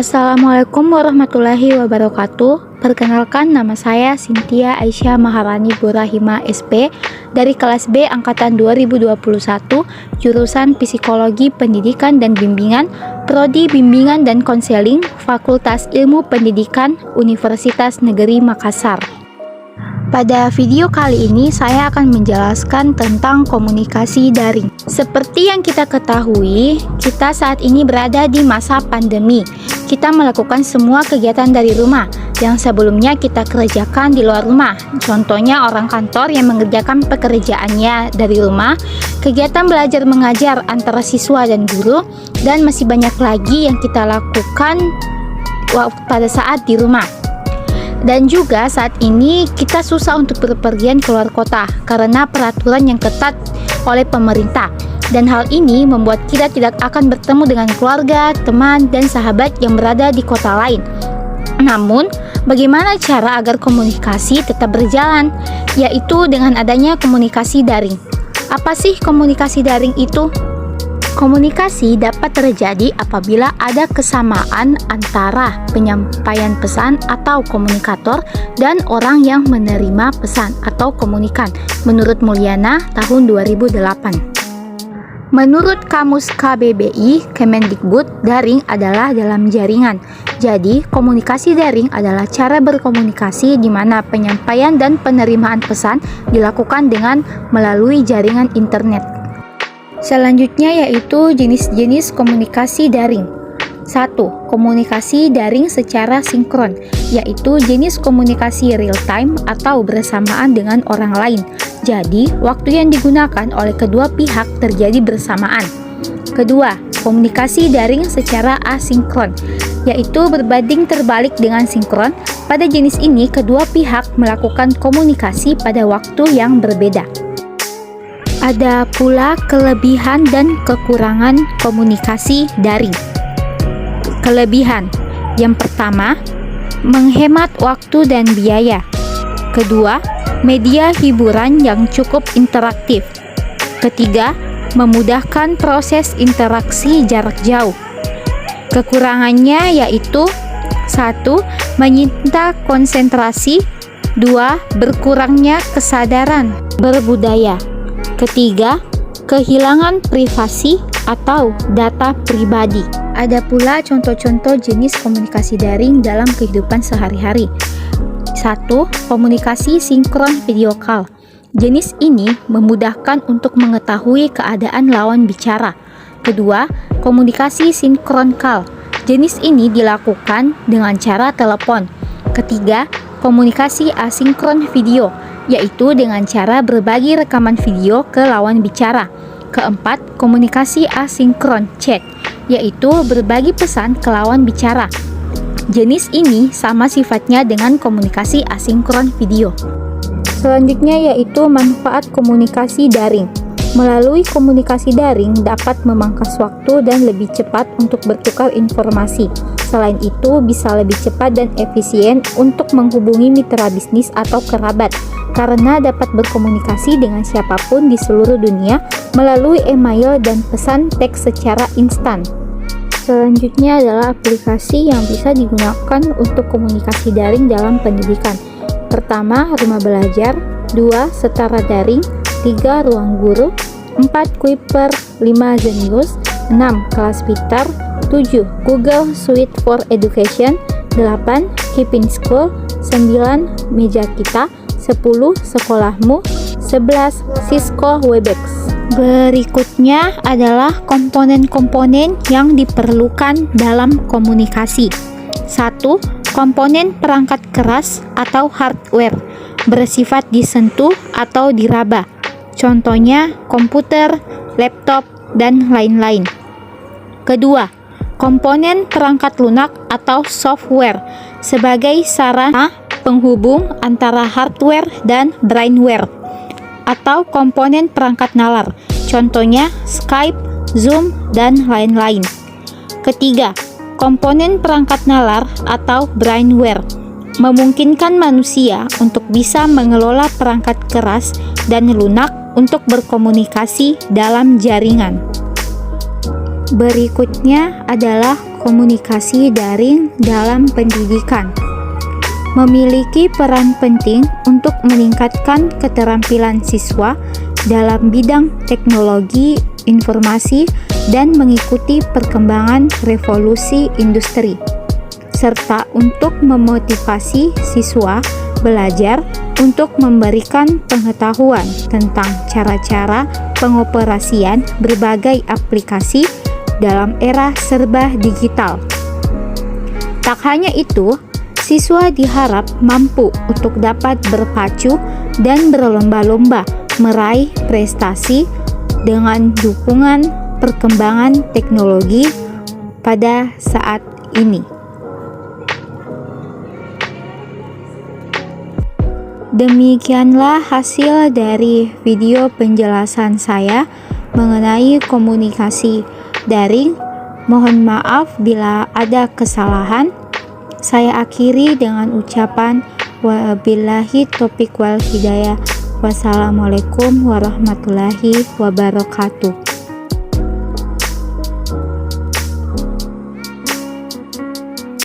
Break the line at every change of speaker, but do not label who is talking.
Assalamualaikum warahmatullahi wabarakatuh. Perkenalkan, nama saya Cynthia Aisyah Maharani Burahima SP dari kelas B angkatan 2021, jurusan Psikologi Pendidikan dan Bimbingan, Prodi Bimbingan dan Konseling, Fakultas Ilmu Pendidikan, Universitas Negeri Makassar. Pada video kali ini saya akan menjelaskan tentang komunikasi daring. Seperti yang kita ketahui, kita saat ini berada di masa pandemi. Kita melakukan semua kegiatan dari rumah yang sebelumnya kita kerjakan di luar rumah. Contohnya orang kantor yang mengerjakan pekerjaannya dari rumah, kegiatan belajar mengajar antara siswa dan guru, dan masih banyak lagi yang kita lakukan pada saat di rumah. Dan juga saat ini kita susah untuk berpergian keluar kota karena peraturan yang ketat oleh pemerintah. Dan hal ini membuat kita tidak akan bertemu dengan keluarga, teman, dan sahabat yang berada di kota lain. Namun, bagaimana cara agar komunikasi tetap berjalan? Yaitu dengan adanya komunikasi daring. Apa sih komunikasi daring itu? Komunikasi dapat terjadi apabila ada kesamaan antara penyampaian pesan atau komunikator dan orang yang menerima pesan atau komunikan, menurut Mulyana tahun 2008. Menurut Kamus KBBI Kemendikbud, daring adalah dalam jaringan. Jadi, komunikasi daring adalah cara berkomunikasi di mana penyampaian dan penerimaan pesan dilakukan dengan melalui jaringan internet. Selanjutnya yaitu jenis-jenis komunikasi daring. 1. Komunikasi daring secara sinkron, yaitu jenis komunikasi real time atau bersamaan dengan orang lain. Jadi, waktu yang digunakan oleh kedua pihak terjadi bersamaan. Kedua, komunikasi daring secara asinkron, yaitu berbanding terbalik dengan sinkron. Pada jenis ini, kedua pihak melakukan komunikasi pada waktu yang berbeda. Ada pula kelebihan dan kekurangan komunikasi daring. Kelebihan: yang pertama, menghemat waktu dan biaya. Kedua, media hiburan yang cukup interaktif. Ketiga, memudahkan proses interaksi jarak jauh. Kekurangannya yaitu: 1. Menyita konsentrasi. 2. Berkurangnya kesadaran berbudaya. Ketiga, kehilangan privasi atau data pribadi. Ada pula contoh-contoh jenis komunikasi daring dalam kehidupan sehari-hari. 1. Komunikasi sinkron video call. Jenis ini memudahkan untuk mengetahui keadaan lawan bicara. Kedua, komunikasi sinkron call. Jenis ini dilakukan dengan cara telepon. Ketiga, komunikasi asinkron video, yaitu dengan cara berbagi rekaman video ke lawan bicara. Keempat, komunikasi asinkron chat, yaitu berbagi pesan ke lawan bicara. Jenis ini sama sifatnya dengan komunikasi asinkron video. Selanjutnya yaitu manfaat komunikasi daring. Melalui komunikasi daring dapat memangkas waktu dan lebih cepat untuk bertukar informasi. Selain itu, bisa lebih cepat dan efisien untuk menghubungi mitra bisnis atau kerabat, karena dapat berkomunikasi dengan siapapun di seluruh dunia melalui email dan pesan teks secara instan. Selanjutnya adalah aplikasi yang bisa digunakan untuk komunikasi daring dalam pendidikan. Pertama, Rumah Belajar. 2. Setara Daring. 3. Ruang Guru. 4. Kuiper. 5. Zenius. 6. Kelas Pintar. 7. Google Suite for Education. 8. Keep in School. 9. Meja Kita. 10. Sekolahmu. 11. Cisco Webex. Berikutnya adalah komponen-komponen yang diperlukan dalam komunikasi. 1. Komponen perangkat keras atau hardware, bersifat disentuh atau diraba. Contohnya komputer, laptop, dan lain-lain. Kedua, komponen perangkat lunak atau software, sebagai sarana penghubung antara hardware dan brainware, atau komponen perangkat nalar, contohnya Skype, Zoom, dan lain-lain. Ketiga, komponen perangkat nalar atau brainware memungkinkan manusia untuk bisa mengelola perangkat keras dan lunak untuk berkomunikasi dalam jaringan. Berikutnya adalah komunikasi daring dalam pendidikan. Memiliki peran penting untuk meningkatkan keterampilan siswa dalam bidang teknologi informasi dan mengikuti perkembangan revolusi industri, serta untuk memotivasi siswa belajar untuk memberikan pengetahuan tentang cara-cara pengoperasian berbagai aplikasi dalam era serba digital. Tak hanya itu, siswa diharap mampu untuk dapat berpacu dan berlomba-lomba meraih prestasi dengan dukungan perkembangan teknologi pada saat ini. Demikianlah hasil dari video penjelasan saya mengenai komunikasi daring. Mohon maaf bila ada kesalahan. Saya akhiri dengan ucapan wabillahi taufiq wal hidayah. Wassalamualaikum warahmatullahi wabarakatuh.